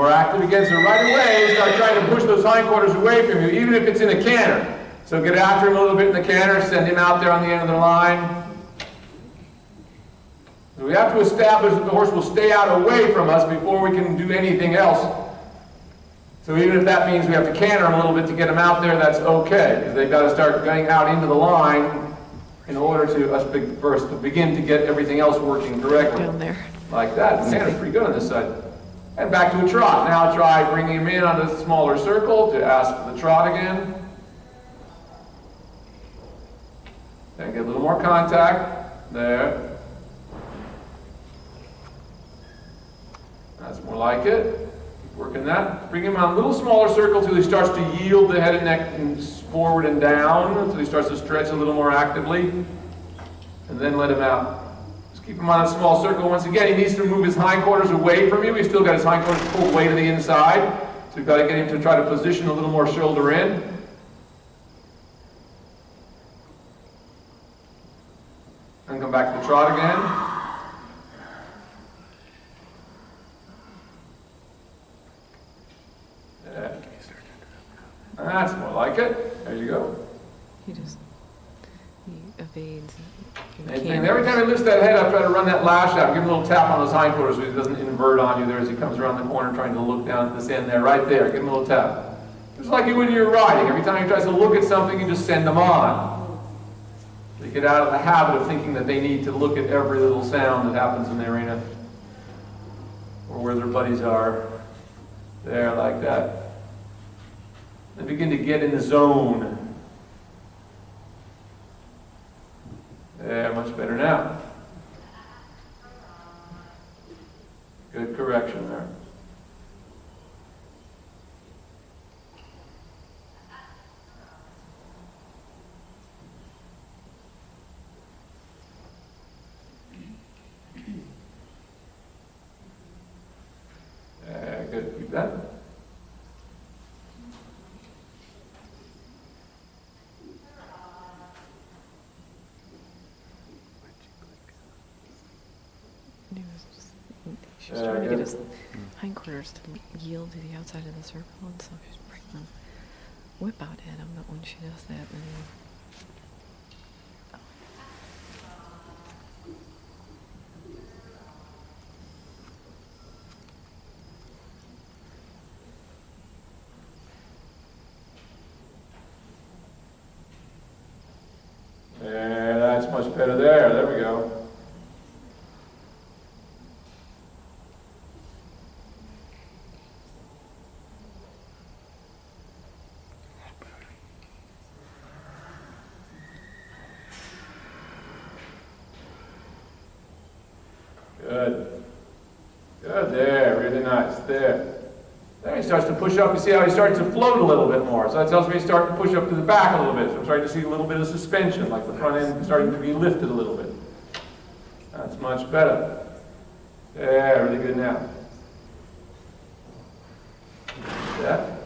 more active again, so right away start trying to push those hindquarters away from you, even if it's in a canter. So get after him a little bit in the canter, send him out there on the end of the line. So we have to establish that the horse will stay out away from us before we can do anything else. So even if that means we have to canter him a little bit to get him out there, that's okay, because they've got to start going out into the line in order to us first to begin to get everything else working correctly. Down there. Like that. The canter's pretty good on this side. And back to a trot. Now try bringing him in on a smaller circle to ask for the trot again. And get a little more contact. There. That's more like it. Keep working that. Bring him on a little smaller circle till he starts to yield the head and neck and forward and down, until he starts to stretch a little more actively. And then let him out. Just keep him on a small circle. Once again, he needs to move his hindquarters away from you. He's still got his hindquarters pulled way to the inside. So you've got to get him to try to position a little more shoulder in. And come back to the trot again. That's more like it. There you go. He evades. And every time he lifts that head up, try to run that lash out. Give him a little tap on those hindquarters so he doesn't invert on you there as he comes around the corner trying to look down at this end there. Right there. Give him a little tap. Just like you would when you're riding. Every time he tries to look at something, you just send them on. They get out of the habit of thinking that they need to look at every little sound that happens in the arena. Or where their buddies are. There, like that. They begin to get in the zone. Yeah, much better now. Good correction there. Yeah, good. Keep that. She's trying to get his hindquarters to yield to the outside of the circle, and so she's bringing the whip out at him, but when she does that, then yeah, that's much better there. There we go. Good. Good there, really nice. There. Then he starts to push up. You see how he starts to float a little bit more. So that tells me he's starting to push up to the back a little bit. So I'm starting to see a little bit of suspension, like the front end starting to be lifted a little bit. That's much better. Yeah, really good now. Yeah.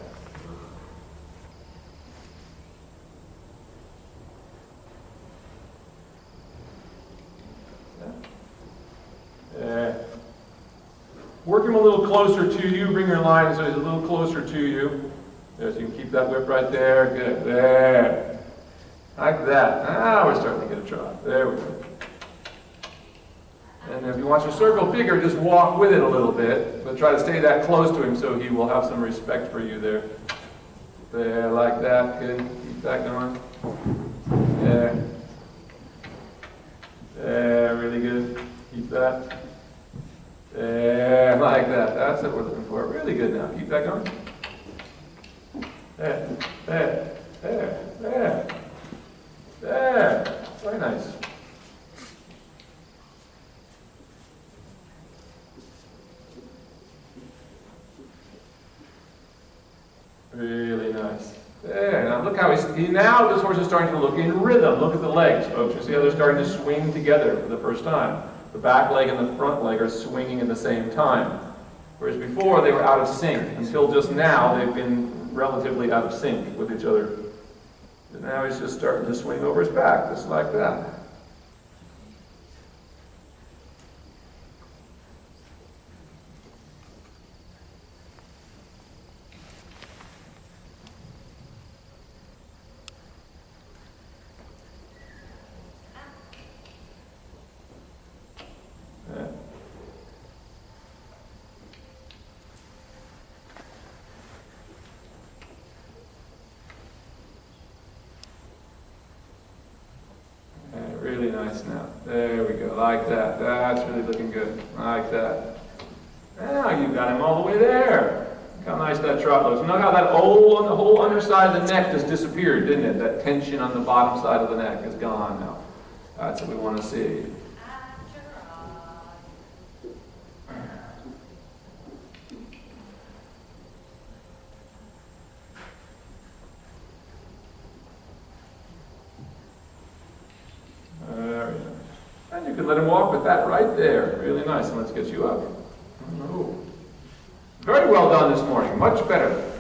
Work him a little closer to you. Bring your line so he's a little closer to you. There, so you can keep that whip right there. Good. There. Like that. Now we're starting to get a trot. There we go. And if you want your circle bigger, just walk with it a little bit. But try to stay that close to him so he will have some respect for you there. There, like that. Good. Keep that going. There. There, really good. Keep that. There, like that. That's what we're looking for. Really good now. Keep that going. There, there, there, there. There. Very nice. Really nice. There. Now look how now this horse is starting to look in rhythm. Look at the legs, folks. You see how they're starting to swing together for the first time. The back leg and the front leg are swinging at the same time. Whereas before they were out of sync. Until just now they've been relatively out of sync with each other. And now he's just starting to swing over his back, just like that. Really nice now. There we go, like that. That's really looking good, like that. Now you got him all the way there. Look how nice that trot looks. Look how that whole underside of the neck just disappeared, didn't it? That tension on the bottom side of the neck is gone now. That's what we want to see. Very nice. And you can let him walk with that right there. Really nice. And let's get you up. Oh. Very well done this morning. Much better.